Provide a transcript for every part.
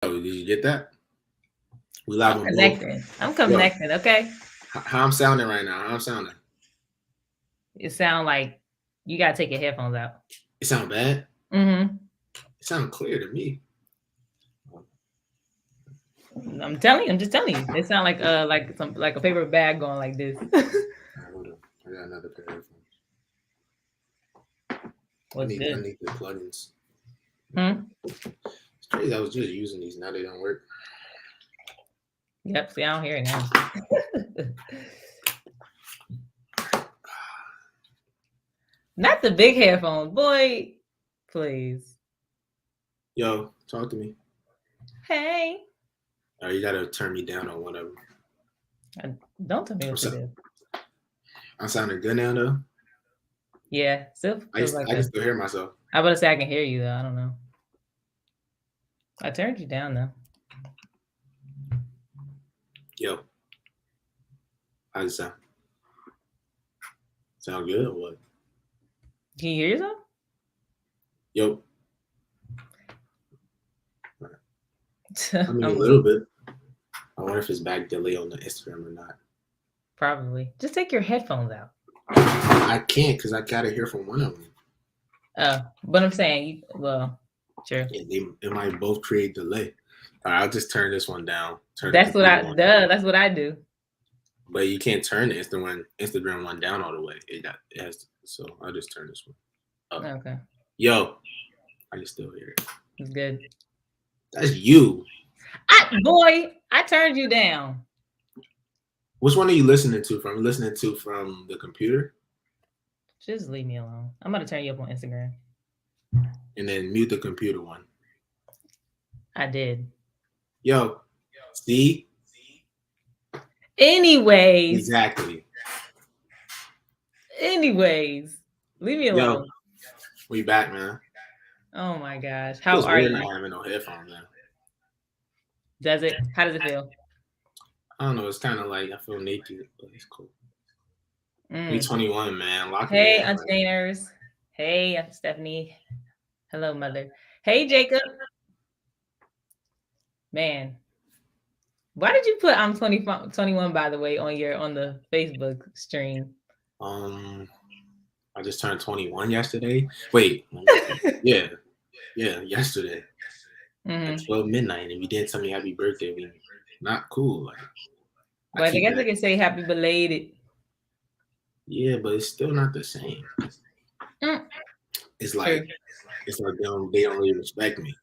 Oh, did you get that? We live I'm on both. connected. I'm Yo, connected. Okay. how I'm sounding right now? How I'm sounding? It sounds like you gotta take your headphones out. It sound bad? Mm-hmm. It sound clear to me. I'm telling you. I'm just telling you. They sound like a paper bag going like this. All right, hold on. I got another pair of headphones. I What's need I good? need the plugins. Hmm? It's crazy. I was just using these. Now they don't work. Yep. See, I don't hear it now. Not the big headphones, boy. Please. Yo, talk to me. Hey. Or you gotta turn me down on whatever. Don't tell me I'm what to so, do. I'm sounding good now though. Yeah. Still feels like I can a. still hear myself. I about to say I can hear you though. I don't know. I turned you down though. Yo, how does it sound? Sound good or what? Can you hear yourself? Yo, I mean a I'm little bit. I wonder if it's back delay on the Instagram or not. probably just take your headphones out. I can't because I gotta hear from one of them. Oh, but I'm saying you. Well, sure. Yeah, it might both create delay. All right, I'll just turn this one down. Turn the That's what computer I. one. Duh. That's what I do. But you can't turn the Instagram one down all the way. It has to, so I'll just turn this one up. Okay. Yo, I can still hear it. It's good. That's you. I turned you down. Which one are you listening to from? Listening to from the computer? Just leave me alone. I'm gonna turn you up on Instagram. And then mute the computer one. I did. Yo, see? Anyways, Exactly. anyways, leave me Yo, alone. we back, man. Oh my gosh, It how feels are weird you? not having no headphones now. Does it? How does it feel? I don't know. It's kind of like I feel naked, but it's cool. We Mm. 21, man. Lock it Hey, in. Aunt Janers. Hey, Aunt Stephanie. Hello, mother. Hey, Jacob. Man, why did you put I'm 21 by the way on the Facebook stream? Um, I just turned 21 yesterday. Wait, yeah, yesterday at Mm-hmm. 12 midnight, and you didn't tell me happy birthday. We not cool. Like I But I keep guess I that. can say happy belated. Yeah, but it's still not the same. Mm, It's true. like they don't really respect me.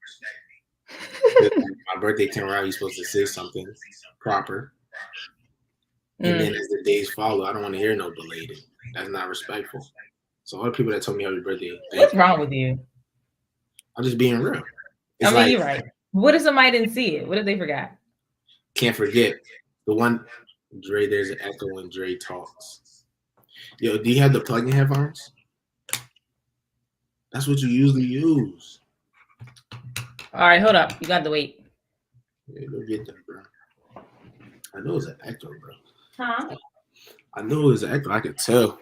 My birthday came around, you're supposed to say something proper, and Mm. then as the days follow, I don't want to hear no belated. That's not respectful. So all the people that told me happy birthday, thank What's you. wrong with you? I'm just being real. I It's mean, like you're right. What if somebody didn't see it? What if they forgot? can't forget the one Dre. There's an echo when Dre talks. Yo, do you have the plug-in headphones? That's what you usually use. All right, hold up. You got to wait. Yeah, go get them, bro. I know it's an echo, bro. Huh? I knew it was an echo. I could tell.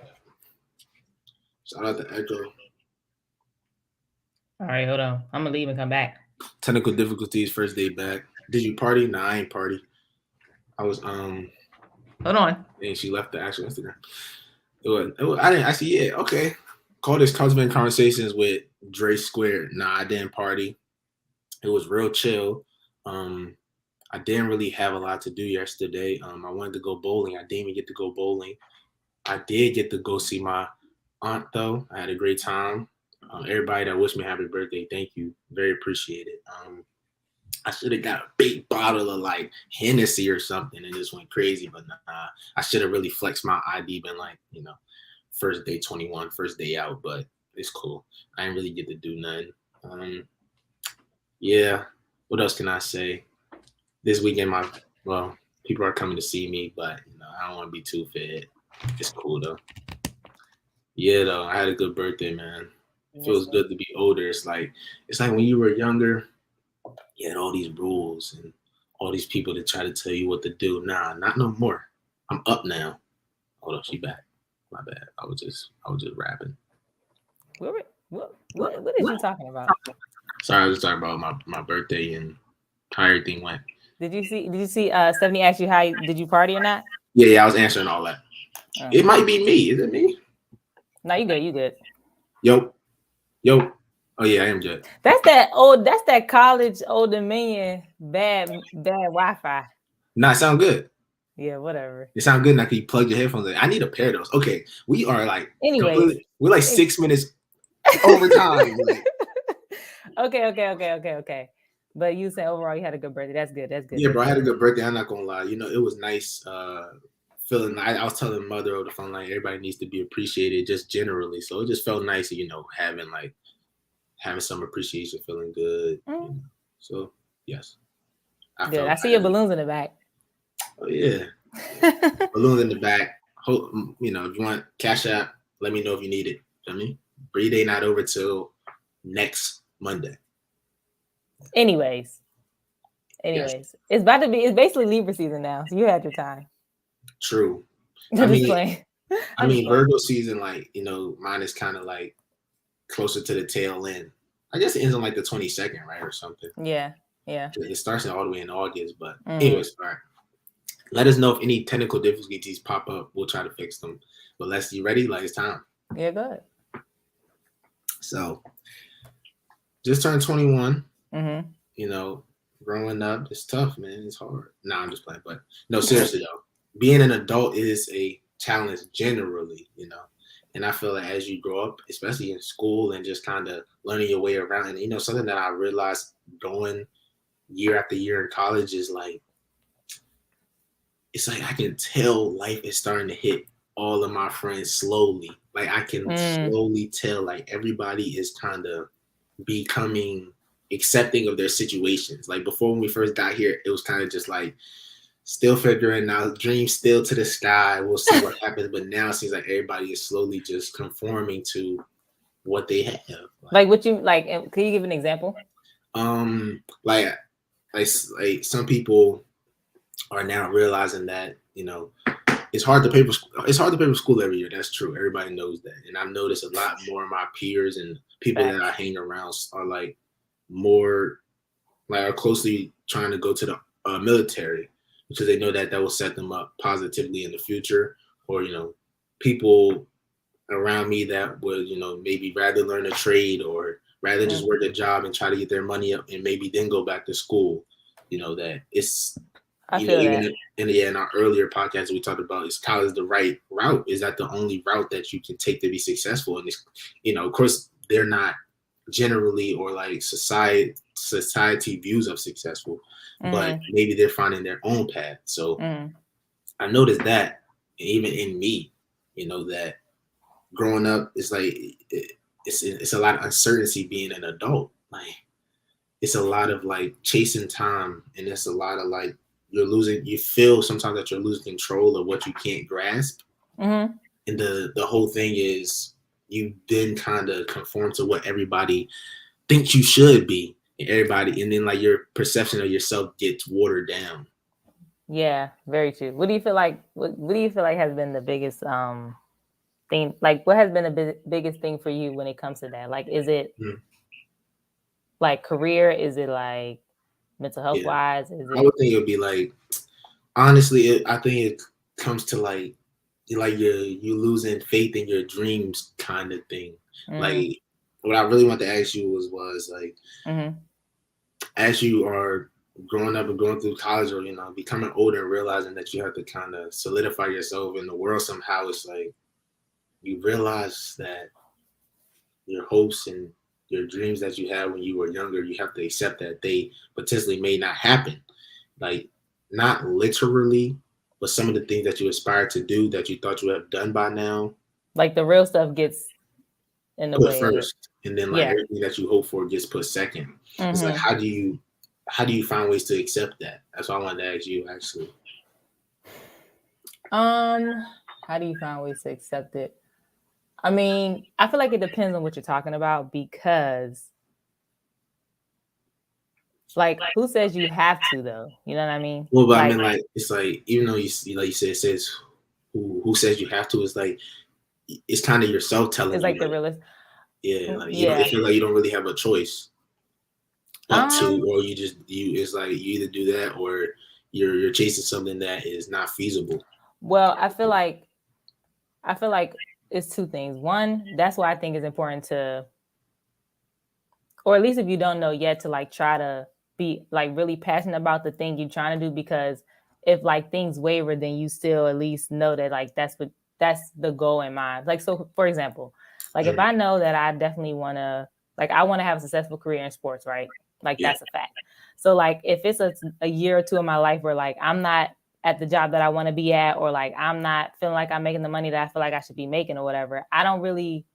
Shout out to Echo. All right, hold on. I'm gonna leave and come back. Technical difficulties. First day back. Did you party? Nah, I ain't party. I was Hold on. and she left the actual Instagram. It was I didn't actually yeah, okay. Call this Cultivating Conversations with Dre Squared. Nah, I didn't party. It was real chill. Um I didn't really have a lot to do yesterday. I wanted to go bowling. I didn't even get to go bowling. I did get to go see my aunt though. I had a great time. Everybody that wished me happy birthday, thank you. Very appreciated. I should have got a big bottle of like Hennessy or something and just went crazy, but nah, I should have really flexed my ID, been like, first day 21, first day out, but it's cool. I didn't really get to do nothing. Um, yeah, what else can I say? This weekend, people are coming to see me, but I don't want to be too fed. It's cool though. Yeah, though, I had a good birthday, man. It feels good to be older. It's like when you were younger, you had all these rules and all these people that try to tell you what to do. Nah, not no more. I'm up now. Hold on, she back. My bad. I was just rapping. What is you talking about? Sorry, I was just talking about my birthday and how everything went. Did you see Stephanie asked you did you party or not? Yeah, I was answering all that. It might be me. Is it me? No, you good. You good. Yo. Oh yeah, I am good. That's that college Old Dominion bad Wi-Fi. Nah, it sound good. Yeah, whatever. It sound good. Now can you plug your headphones in? I need a pair of those. Okay, we are like anyways. We're like 6 minutes over time. Like. Okay. But you say overall you had a good birthday. That's good. Yeah, bro, I had a good birthday. I'm not gonna lie. You know, it was nice. Feeling. I was telling mother over the phone like everybody needs to be appreciated just generally. So it just felt nice, you know, having some appreciation, feeling good. You know? So yes, good. I see your balloons in the back. Oh yeah, balloons in the back. Hope you know if you want Cash App, let me know if you need it. I mean, Bree Day not over till next Monday. Anyways, yes. It's basically Libra season now, so you had your time. True. I mean, Virgo season, like, you know, mine is kind of like closer to the tail end. I guess it ends on like the 22nd, right, or something. Yeah. It starts all the way in August, but anyways, all right. Let us know if any technical difficulties pop up. We'll try to fix them. But let's you ready? Like, it's time. Yeah, good. So, just turned 21. You know, growing up, it's tough, man. It's hard. Nah, I'm just playing. But no, seriously though, being an adult is a challenge generally, you know. And I feel like as you grow up, especially in school and just kind of learning your way around, and you know, something that I realized going year after year in college is like, it's like I can tell life is starting to hit all of my friends slowly. Like I can slowly tell like everybody is kind of becoming accepting of their situations. Like before when we first got here, it was kind of just like still figuring out, dreams still to the sky. We'll see what happens. But now it seems like everybody is slowly just conforming to what they have. Like what you like? Can you give an example? Like some people are now realizing that, you know, it's hard to pay for school every year. That's true. Everybody knows that. And I've noticed a lot more of my peers and people that I hang around are like more like are closely trying to go to the military because they know that will set them up positively in the future. Or, you know, people around me that would, you know, maybe rather learn a trade or rather just work a job and try to get their money up and maybe then go back to school. You know, that it's, you know, even in our earlier podcast we talked about, is college the right route? Is that the only route that you can take to be successful? And you know, of course, they're not generally or like society views of successful, but maybe they're finding their own path. So I noticed that even in me, you know, that growing up is like it's a lot of uncertainty being an adult. Like it's a lot of like chasing time, and it's a lot of like you feel sometimes that you're losing control of what you can't grasp. And the whole thing is you then kind of conform to what everybody thinks you should be, and then like your perception of yourself gets watered down. Yeah, very true. What do you feel like? What do you feel like has been the biggest thing? Like, what has been the biggest thing for you when it comes to that? Like, is it like career? Is it like mental health wise? Is it? I would think it would be like, honestly, I think it comes to like you losing faith in your dreams kind of thing. Like what I really want to ask you was like, as you are growing up and going through college, or, you know, becoming older and realizing that you have to kind of solidify yourself in the world somehow, it's like you realize that your hopes and your dreams that you had when you were younger, you have to accept that they potentially may not happen. Like, not literally, but some of the things that you aspire to do that you thought you have done by now, like the real stuff gets in the way first, and then like everything that you hope for gets put second. It's like, how do you find ways to accept that? That's what I wanted to ask you, actually. How do you find ways to accept it? I mean, I feel like it depends on what you're talking about, because like, who says you have to, though? You know what I mean? Well, but like, I mean, like, it's like, even though you said, it says who says you have to, it's like, it's kind of yourself telling you. It's like the realist. Yeah, like, you know, it feels like you don't really have a choice. up to, or it's like you either do that or you're chasing something that is not feasible? Well, I feel like it's two things. One, that's why I think it's important to, or at least if you don't know yet, to like try to be like really passionate about the thing you're trying to do, because if like things waver, then you still at least know that like that's the goal in mind. Like, so for example, like if I know that I definitely want to, like I want to have a successful career in sports, right? Like that's a fact. So like if it's a year or two of my life where like I'm not at the job that I want to be at, or like I'm not feeling like I'm making the money that I feel like I should be making or whatever, I don't really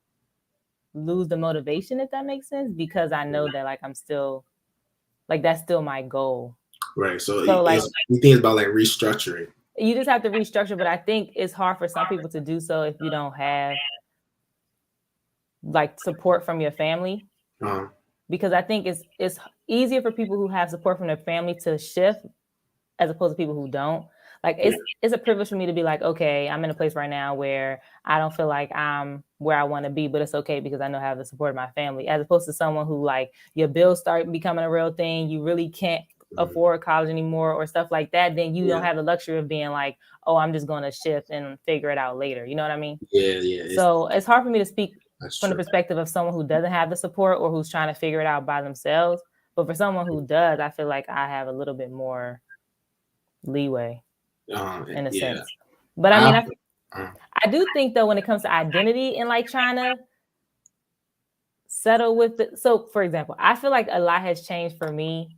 lose the motivation, if that makes sense, because I know that like I'm still like that's still my goal. Right. So like you think it's about like restructuring. You just have to restructure, but I think it's hard for some people to do so if you don't have like support from your family. Because I think it's easier for people who have support from their family to shift as opposed to people who don't. Like it's a privilege for me to be like, okay, I'm in a place right now where I don't feel like I'm where I want to be, but it's okay because I know I have the support of my family, as opposed to someone who like your bills start becoming a real thing, you really can't afford college anymore or stuff like that, then you don't have the luxury of being like, oh, I'm just going to shift and figure it out later. You know what I mean? Yeah. So it's hard for me to speak from true. the perspective of someone who doesn't have the support or who's trying to figure it out by themselves. But for someone who does, I feel like I have a little bit more leeway in a sense. But I mean, I do think though, when it comes to identity and like trying to settle with it. So for example, I feel like a lot has changed for me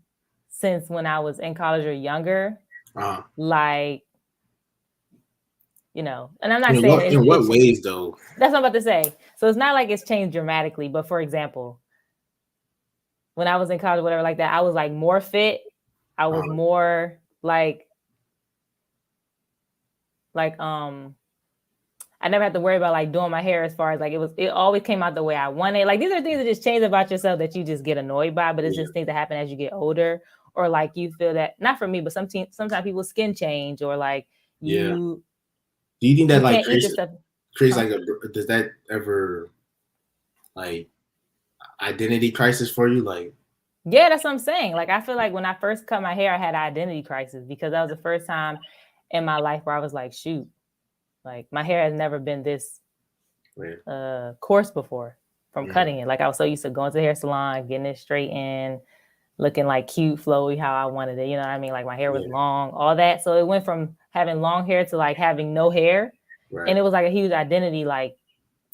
since when I was in college or younger. Like, you know, and I'm not saying in what ways though. That's what I'm about to say. So it's not like it's changed dramatically, but for example, when I was in college, whatever like that, I was like more fit. I was more like I never had to worry about like doing my hair, as far as like it always came out the way I wanted. Like these are things that just change about yourself that you just get annoyed by, but it's just things that happen as you get older, or like you feel that, not for me, but sometimes people's skin change, or like you. Do you think that like creates like does that ever like identity crisis for you? Like, yeah, that's what I'm saying. Like I feel like when I first cut my hair, I had an identity crisis because that was the first time in my life where I was like, shoot, like my hair has never been this coarse before from cutting it. Like I was so used to going to the hair salon, getting it straightened, looking like cute, flowy, how I wanted it. You know what I mean? Like my hair was long, all that. So it went from having long hair to like having no hair. And it was like a huge identity like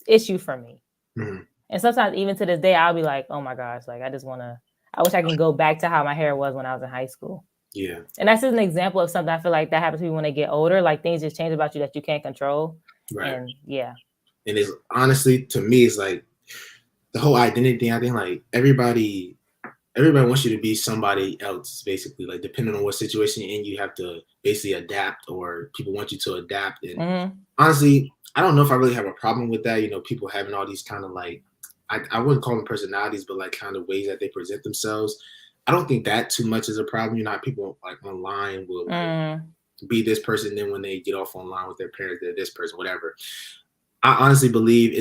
issue for me. And sometimes even to this day, I'll be like, oh my gosh, like I wish I can go back to how my hair was when I was in high school. Yeah. And that's just an example of something I feel like that happens to you when they get older. Like things just change about you that you can't control. Right. And yeah. And it's honestly, to me, it's like the whole identity thing. I think like everybody wants you to be somebody else, basically. Like depending on what situation you're in, you have to basically adapt, or people want you to adapt. And honestly, I don't know if I really have a problem with that. You know, people having all these kind of like, I wouldn't call them personalities, but like kind of ways that they present themselves. I don't think that too much is a problem. You know, people like online will like, be this person, then when they get off online with their parents, they're this person, whatever. I honestly believe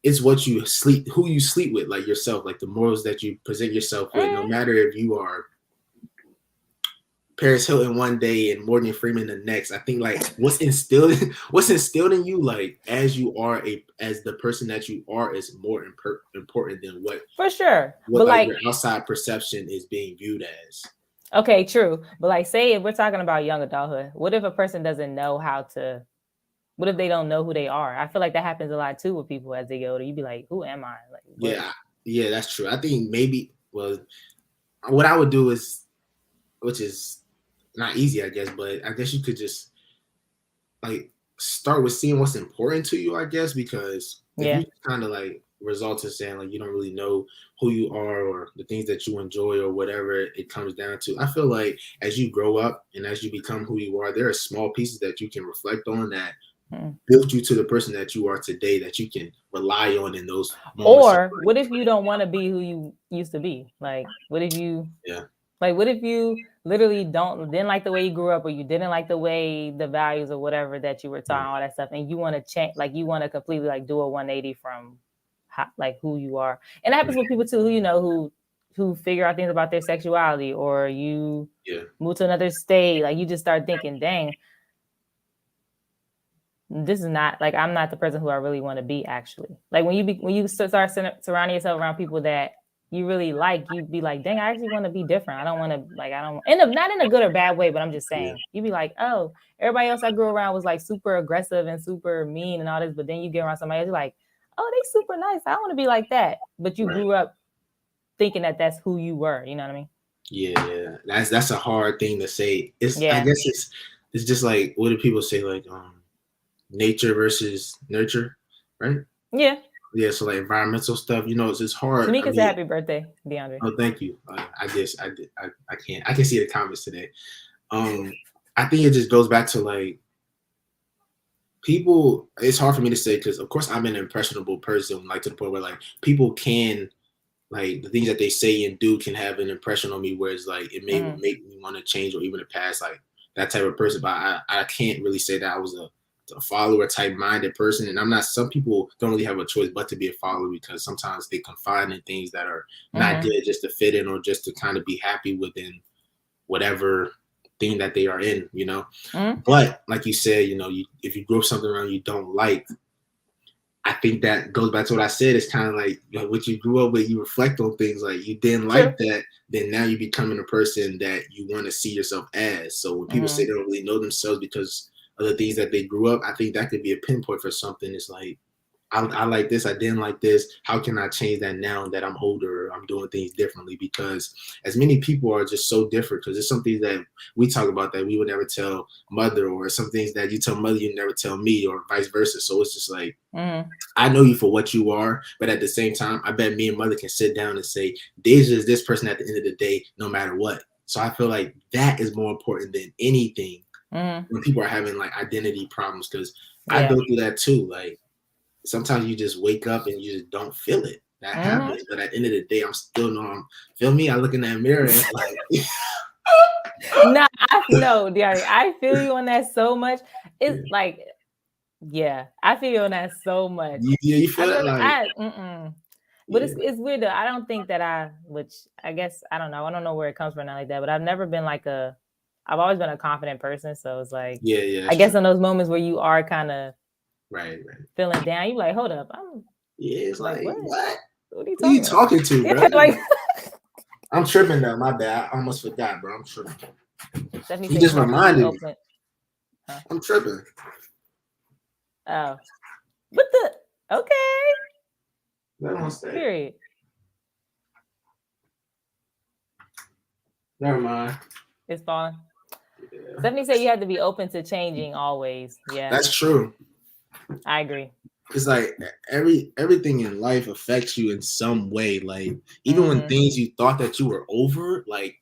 it's what you sleep, who you sleep with, like yourself, like the morals that you present yourself with. No matter if you are Paris Hilton one day and Morgan Freeman the next. I think like what's instilled in you, like as the person that you are, is more important than what for sure. What but like your outside perception is being viewed as. Okay, true. But like, say if we're talking about young adulthood, what if a person doesn't know what if they don't know who they are? I feel like that happens a lot too with people as they get older. You'd be like, who am I? Like, yeah, that's true. I think maybe, well, what I would do is, which is not easy, I guess, but I guess you could just like start with seeing what's important to you, I guess, because if you kind of like result in saying like you don't really know who you are or the things that you enjoy or whatever it comes down to, I feel like as you grow up and as you become who you are, there are small pieces that you can reflect on that built you to the person that you are today, that you can rely on in those moments. Or what if you don't want to be who you used to be? Like, what if you literally didn't like the way you grew up, or you didn't like the way the values or whatever that you were taught, all that stuff, and you want to change, like you want to completely like do a 180 from like who you are. And it happens with people too, who who figure out things about their sexuality, or you Yeah. move to another state, like you just start thinking, dang, this is not like, I'm not the person who I really want to be, actually. Like when you start surrounding yourself around people that you really like, you'd be like, dang, I actually want to be different. I don't want to, like, I don't, not in a good or bad way, but I'm just saying, you'd be like, oh, everybody else I grew around was like super aggressive and super mean and all this, but then you get around somebody else, you're like, oh, they super nice. I want to be like that. But you grew up thinking that that's who you were. You know what I mean? Yeah. That's a hard thing to say. I Yeah. guess it's just like, what do people say, like nature versus nurture, right? Yeah. Yeah, so like environmental stuff, it's hard. Tamika said happy birthday, DeAndre. Oh, thank you. I guess I did. I can see the comments today. I think it just goes back to like people. It's hard for me to say because, of course, I'm an impressionable person, like to the point where like people can, like, the things that they say and do can have an impression on me, where it's like it may make me want to change or even to pass, like that type of person. But I can't really say that I was a follower type minded person, and I'm not. Some people don't really have a choice but to be a follower because sometimes they confine in things that are not good just to fit in or just to kind of be happy within whatever thing that they are in, But like you said, if you grow up something around you don't like, I think that goes back to what I said. It's kind of like what you grew up with, you reflect on things like you didn't like that, then now you're becoming a person that you want to see yourself as. So when people say they don't really know themselves because of the things that they grew up, I think that could be a pinpoint for something. It's like, I like this, I didn't like this. How can I change that now that I'm older? I'm doing things differently, because as many people are just so different. Because there's some things that we talk about that we would never tell mother, or some things that you tell mother you never tell me, or vice versa. So it's just like, I know you for what you are, but at the same time, I bet me and mother can sit down and say, Deja is this person at the end of the day, no matter what. So I feel like that is more important than anything when people are having like identity problems, because I go through that too. Like sometimes you just wake up and you just don't feel it. That happens. But at the end of the day, I'm still feel me? I look in that mirror and it's like No, Diary, I feel you on that so much. It's like, I feel you on that so much. Yeah, you feel it like but it's weird though. I don't think that which I guess I don't know. I don't know where it comes from, not like that. But I've never been like I've always been a confident person. So it's like, I guess in those moments where you are kind of right feeling down, you like, hold up, it's like what? What are Who you talking to, bro? Like, I'm tripping though. My bad. I almost forgot, bro. I'm tripping. Stephanie He just reminded me. Huh? I'm tripping. Oh, what the? Okay. Let him stay. Period. Never mind. It's falling. Yeah. Stephanie said you have to be open to changing always. Yeah, that's true. I agree. It's like everything in life affects you in some way. Like even when things you thought that you were over, like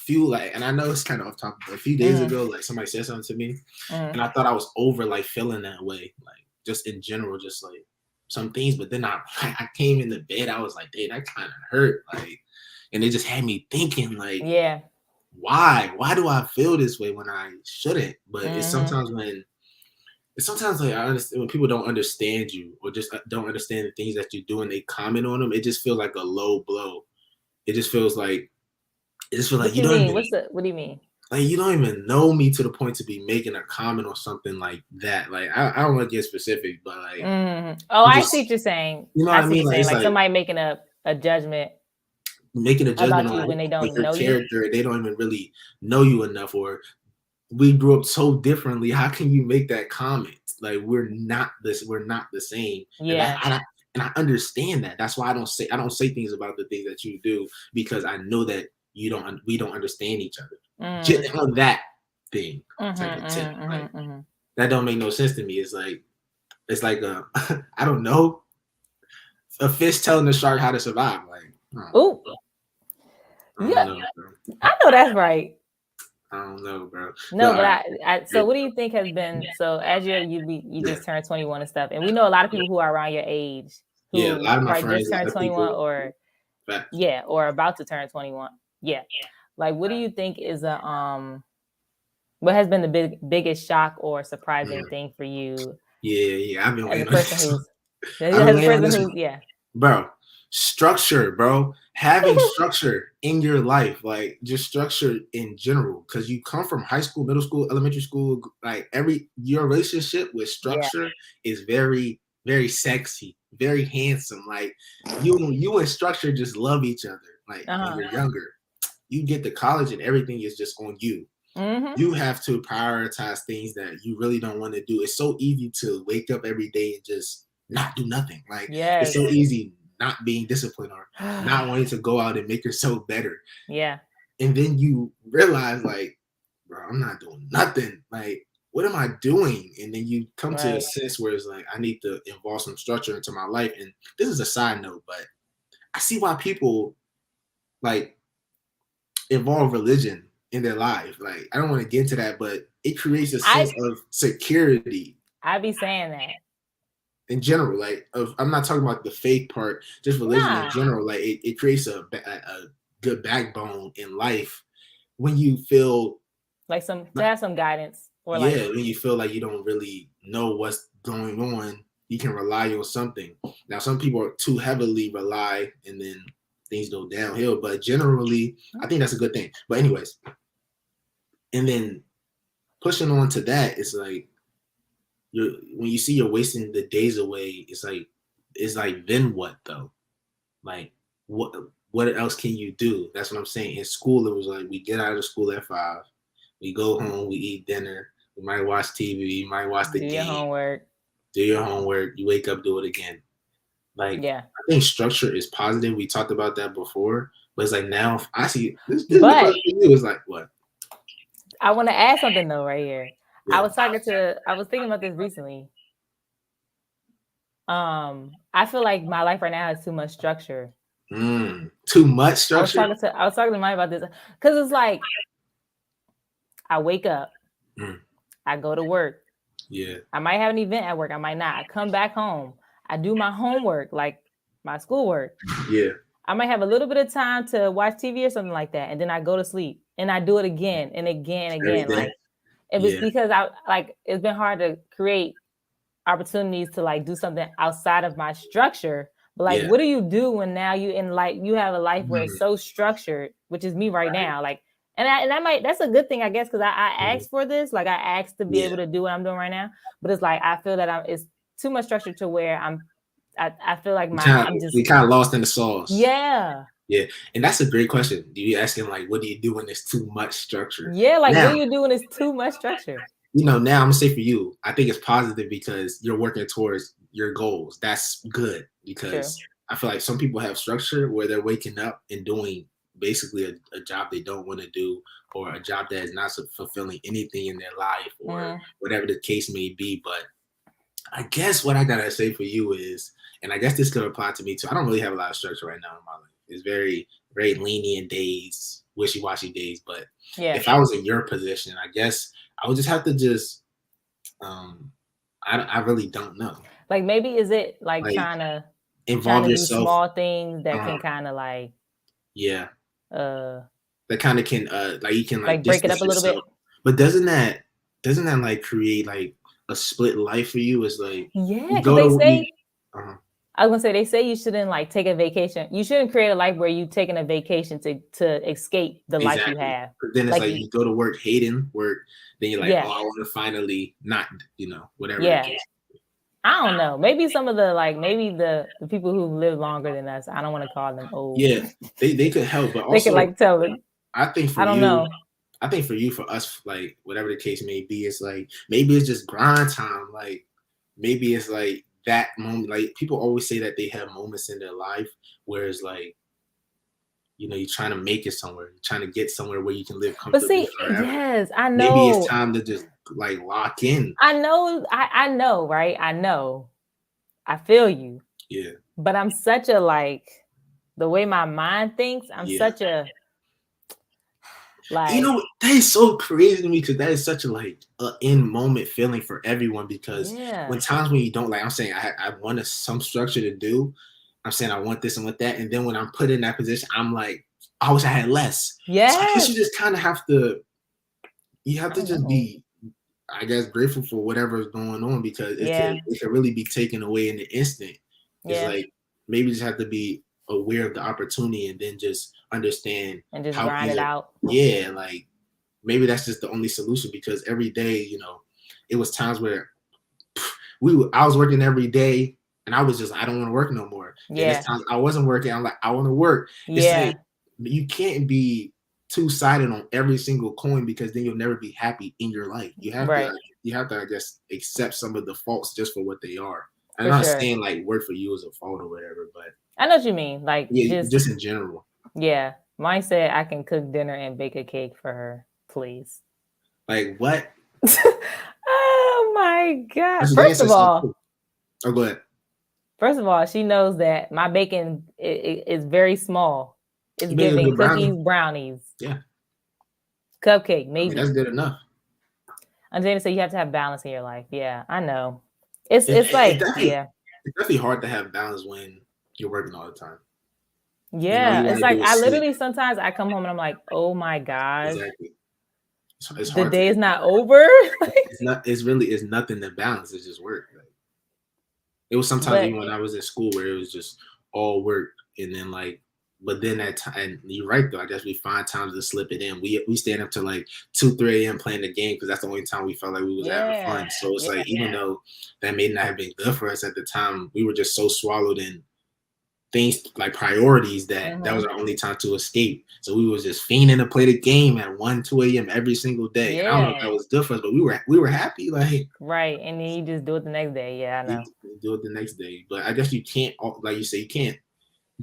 and I know it's kind of off topic, but a few days ago, like somebody said something to me, and I thought I was over like feeling that way, like just in general, just like some things. But then I came in the bed, I was like, "Dude, that kind of hurt," like, and it just had me thinking, like, why do I feel this way when I shouldn't? But it's sometimes like I understand when people don't understand you or just don't understand the things that you do and they comment on them. It just feels like a low blow. It just feels like you don't even. What do you mean? Like you don't even know me to the point to be making a comment or something like that. Like I don't want to get specific, but like I see what you're saying. You know what I mean? Like somebody making a judgment. Making a judgment about you when they don't know your character, they don't even really know you enough, or we grew up so differently. How can you make that comment? Like we're not the same. Yeah. And I understand that. That's why I don't say things about the things that you do, because I know that we don't understand each other. Just on that thing. That don't make no sense to me. It's like I don't know, a fish telling the shark how to survive. Like, ooh, yeah, I know that's right. I don't know, bro. No, but so what do you think has been, so as you just turned 21 and stuff, and we know a lot of people who are around your age who a lot of my friends just turned 21 or about to turn 21. Yeah. Like, what do you think is what has been the biggest shock or surprising thing for you? Yeah. I've been waiting as a person who's bro. structure, bro. Having structure in your life, like just structure in general, because you come from high school, middle school, elementary school, like your relationship with Yeah. structure is very, very sexy, very handsome. Like you and structure just love each other. Like when you're younger, you get to college and everything is just on you. You have to prioritize things that you really don't want to do. It's so easy to wake up every day and just not do nothing. Like it's so easy not being disciplined or not wanting to go out and make yourself better. Yeah. And then you realize, like, bro, I'm not doing nothing. Like, what am I doing? And then you come to a sense where it's like, I need to involve some structure into my life. And this is a side note, but I see why people like involve religion in their life. Like, I don't want to get into that, but it creates a sense of security. I be saying that in general, like I'm not talking about the faith part, just religion in general. Like it creates a good backbone in life when you feel like to have some guidance, or when you feel like you don't really know what's going on, you can rely on something. Now, some people are too heavily rely, and then things go downhill. But generally, I think that's a good thing. But anyways, and then pushing on to that, it's like when you see you're wasting the days away, it's like then what though? Like what else can you do? That's what I'm saying. In school, it was like we get out of school at 5, we go home, we eat dinner, we might watch TV, you might watch the game, do your homework, you wake up, do it again. Like I think structure is positive. We talked about that before, but it's like now I see this but it was like what? I want to add something though right here. Yeah. I was thinking about this recently. I feel like my life right now has too much structure. Too much structure? I was talking to Mike about this because it's like I wake up, I go to work. Yeah. I might have an event at work, I might not. I come back home, I do my homework, like my schoolwork. Yeah. I might have a little bit of time to watch TV or something like that, and then I go to sleep and I do it again and again and again. Like it was because it's been hard to create opportunities to like do something outside of my structure. But like, what do you do when now you have a life where it's so structured, which is me right now. Like, that's a good thing, I guess, because I asked for this. Like, I asked to be able to do what I'm doing right now. But it's like I feel that it's too much structure to where I feel like we kind of lost in the sauce. Yeah. Yeah, and that's a great question. You asking like, what do you do when there's too much structure? Yeah, like what do you do when it's too much structure? Now I'm gonna say for you, I think it's positive because you're working towards your goals. That's good because I feel like some people have structure where they're waking up and doing basically a job they don't want to do, or a job that is not fulfilling anything in their life, or whatever the case may be. But I guess what I gotta say for you is, and I guess this could apply to me too, I don't really have a lot of structure right now in my life. It's very, very lenient days, wishy-washy days. But if I was in your position, I guess I would just have to I really don't know. Like maybe is it like trying to involve yourself, do small things that can kind of like that kind of can like you can like break it up a little bit. But doesn't that like create like a split life for you? It's like I was gonna say they say you shouldn't like take a vacation. You shouldn't create a life where you taking a vacation to escape the life you have. But then it's like you go to work hating work, then you're like, oh, I want to finally not, whatever. Yeah. I don't know. Maybe some of the people who live longer than us. I don't want to call them old. Yeah, they could help, but also they could like tell them. I think for I think for you, for us, like whatever the case may be, it's like maybe it's just grind time. Like maybe it's like that moment. Like people always say that they have moments in their life where it's like, you're trying to make it somewhere, you're trying to get somewhere where you can live comfortably forever. Yes, I know. Maybe it's time to just like lock in. I know, right? I know. I feel you. Yeah. But I'm such a like the way my mind thinks. I'm such a like. That is so crazy to me because that is such a like in moment feeling for everyone. Because when times when you don't, like I'm saying, I wanted some structure to do. I'm saying I want this and want that, and then when I'm put in that position, I'm like, I wish I had less. Yeah. So I guess you just kind of have to. You have to just be, I guess, grateful for whatever is going on because it can really be taken away in an instant. It's like maybe you just have to be aware of the opportunity and then just understand and just how grind it out. Yeah, like maybe that's just the only solution, because every day, it was times where I was working every day and I was just, I don't want to work no more. Then Yeah. it's times I wasn't working, I'm like, I want to work. It's Yeah. like you can't be two-sided on every single coin, because then you'll never be happy in your life. You have Right. to, I guess, accept some of the faults just for what they are. I'm For not sure. saying like work for you is a fault or whatever, but I know what you mean. Like yeah, just in general. Yeah. Mine said I can cook dinner and bake a cake for her, please. Like what? Oh my God. Actually, First of all, oh, go ahead. First of all, she knows that my baking is very small. It's giving cookies, brownies. Yeah. Cupcake, maybe. I mean, that's good enough. I'm going to say you have to have balance in your life. Yeah, I know. It's definitely hard to have balance when you're working all the time. Yeah, it's like I literally sometimes I come home and I'm like, oh my gosh. Exactly. It's the hard day is not over. It's nothing to balance. It's just work. Like, it was sometimes even when I was in school where it was just all work, and then but then that time, and you're right though, I guess we find times to slip it in. We stand up to like 2-3 a.m. playing the game because that's the only time we felt like we was having fun. So it's like, even though that may not have been good for us at the time, we were just so swallowed in things like priorities that that was our only time to escape. So we was just fiending to play the game at 1-2 a.m. every single day. And I don't know if that was good for us, but we were happy, like, right. And then you just do it the next day. Yeah, I know. You do it the next day. But I guess you can't, like you say, you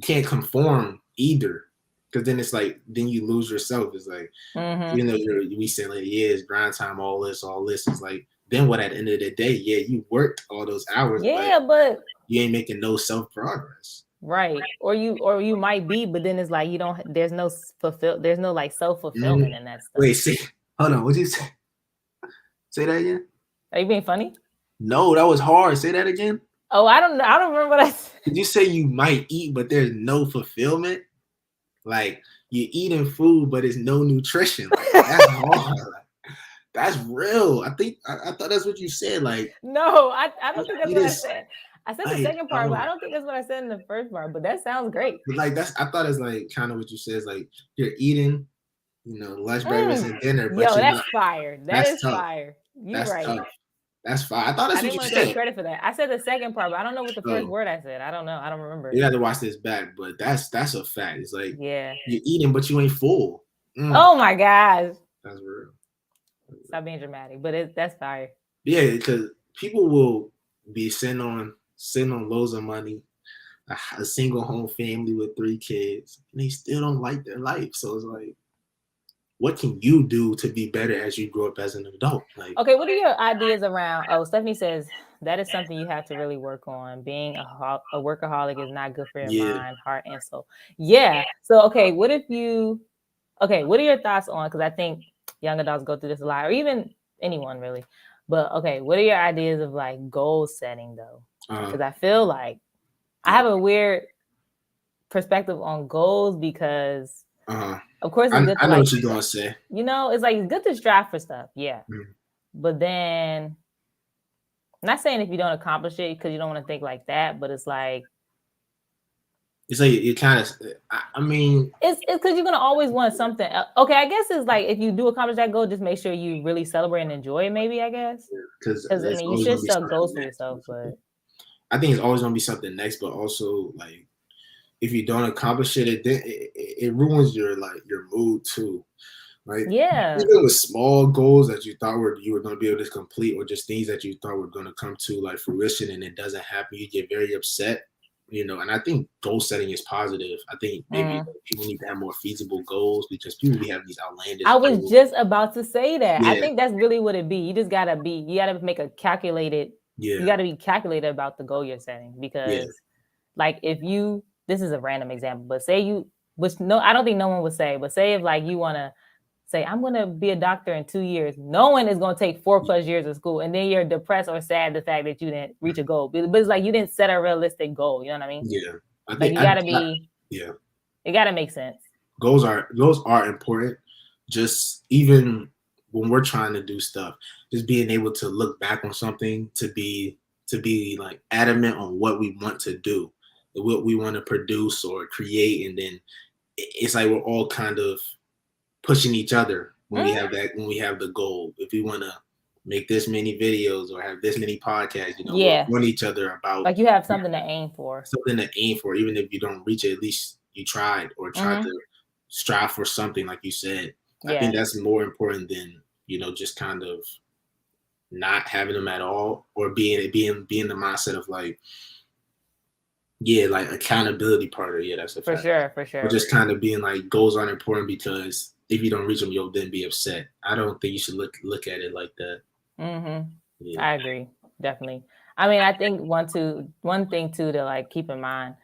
can't conform either, because then it's like, then you lose yourself. It's like, we say like, yeah, it's grind time, all this. It's like, then what at the end of the day? Yeah, you worked all those hours, but you ain't making no self progress. Right. Or you might be, but then it's like there's no like self-fulfillment in that stuff. Wait, hold on, what'd you say? Say that again. Are you being funny? No, that was hard. Say that again. Oh, I don't know. I don't remember what I said. Did you say you might eat, but there's no fulfillment? Like, you're eating food, but it's no nutrition. Like, that's hard. That's real. I thought that's what you said. Like, no, I don't think that's what I said. I said the second part, but I don't think that's what I said in the first part. But that sounds great. But like, I thought it's like kind of what you said. Is like, you're eating, lunch, breakfast, and dinner. But that's fire. That's fire. You're right. Tough. That's fine. I thought that's what you said. I didn't want to take credit for that. I said the second part, but I don't know what the first word I said. I don't know. I don't remember. You have to watch this back, but that's a fact. It's like, you're eating, but you ain't full. Oh my gosh. That's real. Stop being dramatic, but that's fire. Yeah, because people will be sitting on loads of money, a single home family with 3 kids, and they still don't like their life. So it's like, what can you do to be better as you grow up as an adult? Like, okay, what are your ideas around? Oh, Stephanie says that is something you have to really work on. Being a workaholic is not good for your mind, heart, and soul. Yeah. So, okay, what are your thoughts on? Because I think young adults go through this a lot, or even anyone really. But okay, what are your ideas of like goal setting though? Because I feel like I have a weird perspective on goals because. Of course, it's good to I know what you're gonna say. It's like it's good to strive for stuff, yeah. But then, I'm not saying if you don't accomplish it because you don't want to think like that, but it's like you kind of. I mean, it's because you're gonna always want something. Okay, I guess it's like if you do accomplish that goal, just make sure you really celebrate and enjoy it. Maybe I guess because I mean you should set goals for yourself, but I think it's always gonna be something next, but also like, if you don't accomplish it, it ruins your mood too. Right? Yeah. Even with small goals that you thought you were going to be able to complete, or just things that you thought were going to come to like fruition, and it doesn't happen, you get very upset. And I think goal setting is positive. I think maybe people need to have more feasible goals, because people have these outlandish I was goals. just about to say that. Yeah. I think that's really what it be. You just gotta make a calculated. Yeah. You gotta be calculated about the goal you're setting, because like if you. This is a random example, but say I don't think no one would say, but say if like you want to say, I'm going to be a doctor in 2 years, no one is going to take 4+ years of school, and then you're depressed or sad the fact that you didn't reach a goal. But it's like you didn't set a realistic goal. You know what I mean? Yeah. I think you got to be. Yeah. It got to make sense. Goals are important. Just even when we're trying to do stuff, just being able to look back on something, to be like adamant on what we want to do. what we want to produce or create, and then it's like we're all kind of pushing each other when we have that, when we have the goal. If we want to make this many videos or have this many podcasts, we're on each other about, like you have something to aim for. Even if you don't reach it, at least you tried or tried to strive for something, like you said. I think that's more important than, just kind of not having them at all, or being the mindset of like, like accountability part of it. That's a fact. For sure. Or just kind of being like, goals aren't important because if you don't reach them, you'll then be upset. I don't think you should look at it like that. Yeah. I agree, definitely. I mean, I think one thing too to like keep in mind,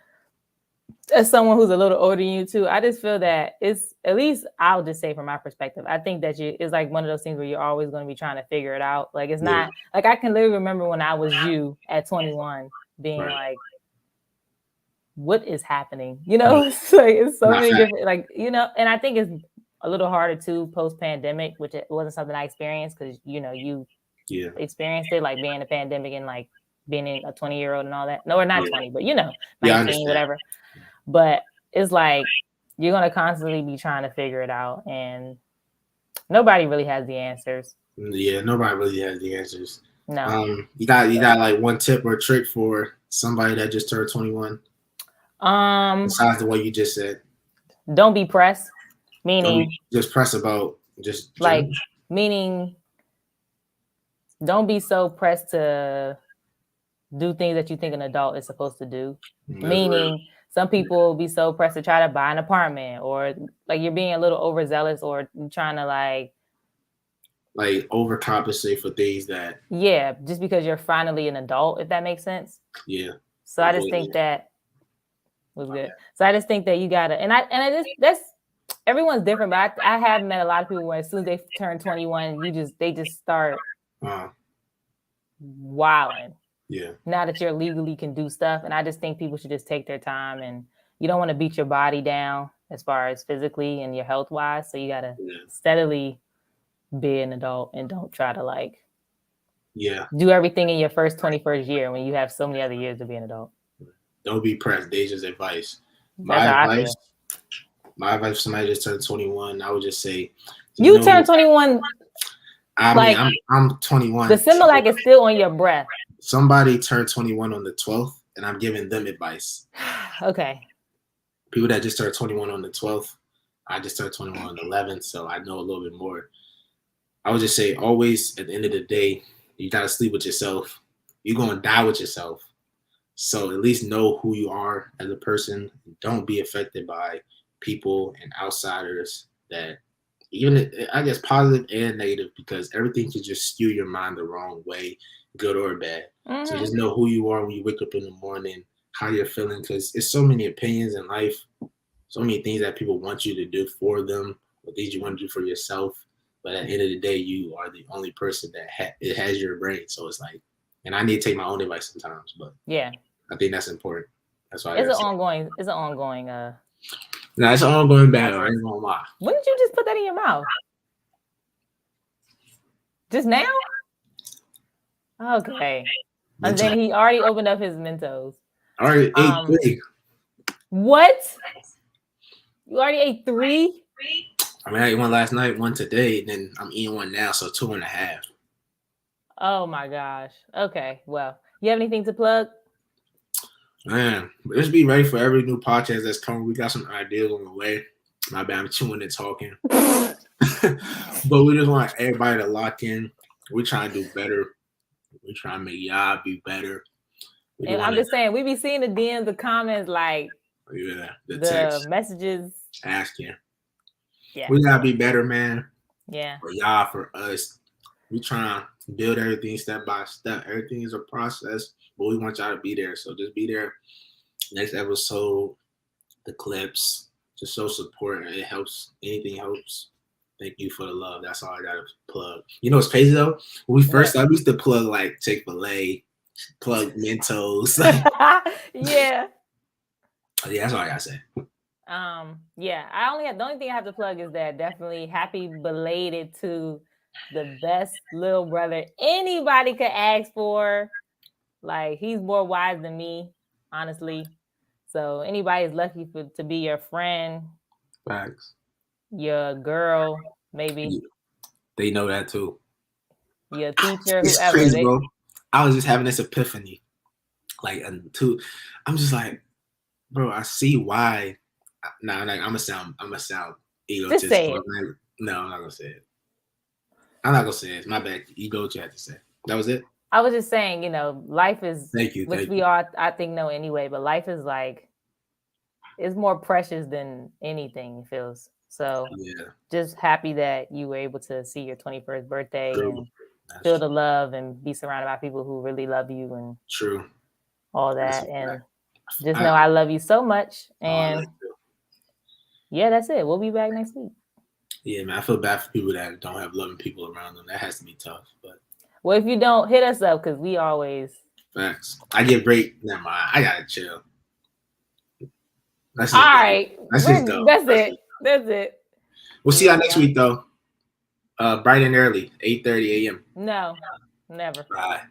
as someone who's a little older than you too, I just feel that it's, at least I'll just say from my perspective, I think that it's like one of those things where you're always going to be trying to figure it out. Like it's not like, I can literally remember when I was you at 21 being like, what is happening? It's like, it's so many different, like, and I think it's a little harder too post-pandemic, which it wasn't something I experienced because, you experienced it, like being in a pandemic and like being a 20-year-old and all that. No, or not 20, but 19, whatever. But it's like, you're going to constantly be trying to figure it out, and nobody really has the answers. Yeah, nobody really has the answers. No. You got like one tip or trick for somebody that just turned 21? Besides the way you just said. Don't be pressed. Meaning just press about just like, meaning don't be so pressed to do things that you think an adult is supposed to do. Meaning some people be so pressed to try to buy an apartment, or like you're being a little overzealous, or trying to like overcompensate for things that just because you're finally an adult, if that makes sense. So I just think that was good. So I just think that you gotta, and I just, that's, everyone's different, but I have met a lot of people where as soon as they turn 21, they just start wilding. Now that you're legally can do stuff. And I just think people should just take their time, and you don't want to beat your body down as far as physically and your health wise. So you gotta steadily be an adult, and don't try to like do everything in your first 21st year when you have so many other years to be an adult. Don't be pressed. Deja's advice. My advice if somebody just turned 21, I would just say, you turned 21. I mean, I'm 21. The Similac is still on your breath. Somebody turned 21 on the 12th, and I'm giving them advice. Okay. People that just turned 21 on the 12th, I just turned 21 on the 11th, so I know a little bit more. I would just say, always at the end of the day, you gotta sleep with yourself. You're gonna die with yourself. So at least know who you are as a person. Don't be affected by people and outsiders, that even, I guess, positive and negative, because everything can just skew your mind the wrong way, good or bad. So just know who you are when you wake up in the morning, how you're feeling, because it's so many opinions in life, so many things that people want you to do for them, or things you want to do for yourself. But at the end of the day, you are the only person that it has your brain. So it's like, and I need to take my own advice sometimes, but I think that's important. That's why it's an ongoing. No, it's an ongoing battle. I ain't gonna lie. When did you just put that in your mouth? Just now? Okay. And then he already opened up his Mentos. I already ate 3. What? You already ate 3? I mean, I ate one last night, one today, and then I'm eating one now, so 2.5. Oh my gosh. Okay. Well, you have anything to plug? Man, let's be ready for every new podcast that's coming. We got some ideas on the way. My bad, I'm chewing and talking. But we just want everybody to lock in. We're trying to do better. We're trying to make y'all be better. And I'm just saying, we be seeing the DMs, the comments, like the text, messages. Asking. Yeah. We gotta be better, man. Yeah. For y'all, for us. We trying to build everything step by step. Everything is a process, but we want y'all to be there. So just be there. Next episode, the clips, just show support. It helps. Anything helps. Thank you for the love. That's all I got to plug. You know what's crazy though? When we first started, we used to plug like Chick-fil-A, plug Mentos. Yeah. That's all I got to say. Yeah. The only thing I have to plug is that definitely happy belated to the best little brother anybody could ask for. Like, he's more wise than me, honestly. So anybody's lucky to be your friend, Facts. your girl, maybe They know that too. your teacher, It's whoever. crazy, bro. I was just having this epiphany. Like, I'm just like, bro, I see why. Nah, I'm gonna sound Just say egotistical. it. No, I'm not gonna say it. I'm not gonna say it. It's my bad. You go what you had to say. That was it. I was just saying, life is, Thank you. which we all, I think, know anyway, but life is like, it's more precious than anything, it feels. So Yeah. just happy that you were able to see your 21st birthday True. and feel the love and be surrounded by people who really love you and True. all that. And just know I love you so much. And yeah, that's it. We'll be back next week. Yeah, man. I feel bad for people that don't have loving people around them. That has to be tough. But well, if you don't, hit us up because we always. Facts. I get break. Never mind. I gotta chill. All right. Let's just go. That's it. That's it. We'll see y'all next week though. Bright and early, 8:30 a.m. No, never. Bye.